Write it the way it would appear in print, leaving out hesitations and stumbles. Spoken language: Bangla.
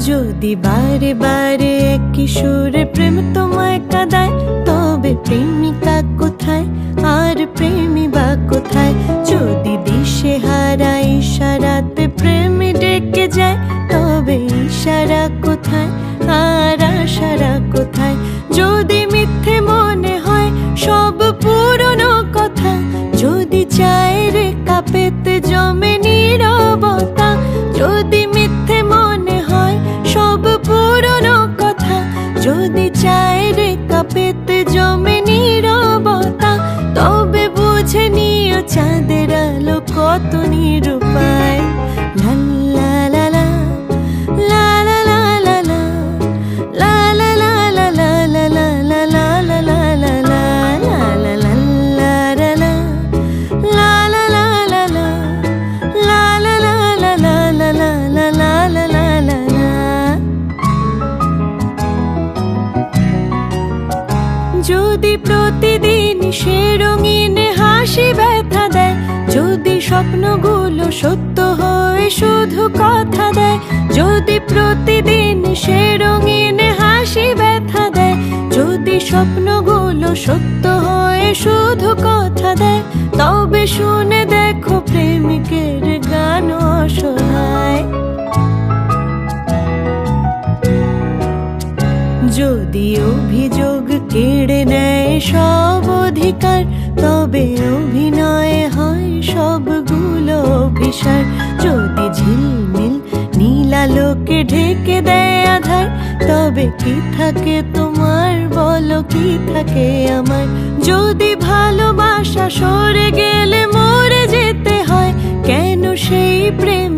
যদি বারে বারে একই সুরে প্রেম তোমায় কাঁদায়, তবে প্রেমিকা কোথায় আর প্রেমী বা কোথায়? যদি দিশে হারা ইশারাতে প্রেম ডেকে যায়, তবে ইশারা কোথায় আর আশারা কোথায়? যদি মিথ্যে মনে হয় সব পুরনো কথা, যদি চায়ের কাপেতে জমে নীরবতা, যদি মিথ্যে মনে হয় সব পুরনো কথা, যদি চায়ের কাপেতে জমে নীরবতা, তবে বুঝে নিও চাঁদের আলো কত নিরুপায়। লা লা লা লা, লা লা লা লা লা, লা লা লা লা লা লা লা লা লা লা লা লা লা লা লা লা লা লা, লা লা লা লা লা, লা লা লা লা লা লা লা লা লা লা লা লা। যদি প্রতিদিন সে রঙিন হাসি ব্যথা দেয়, যদি স্বপ্নগুলো সত্য হয়ে শুধু কথা দেয়, যদি প্রতিদিন সে রঙিন হাসি ব্যথা দেয়, যদি স্বপ্নগুলো সত্য হয়ে শুধু কথা দেয়, তবে শুনে দেখো প্রেমিকের গান অসহায়। যদি অভিযোগ কেড়ে নেয় সব অধিকার, তবে অভিনয় হয় সবগুলো অভিসার। যদি ঝিলমিল নীলালোকে ঢেকে দেয় আধার, তবে কি থাকে তোমার বলো, কি থাকে আমার? যদি ভালোবাসা সরে গেলে মরে যেতে হয়, কেন সেই প্রেম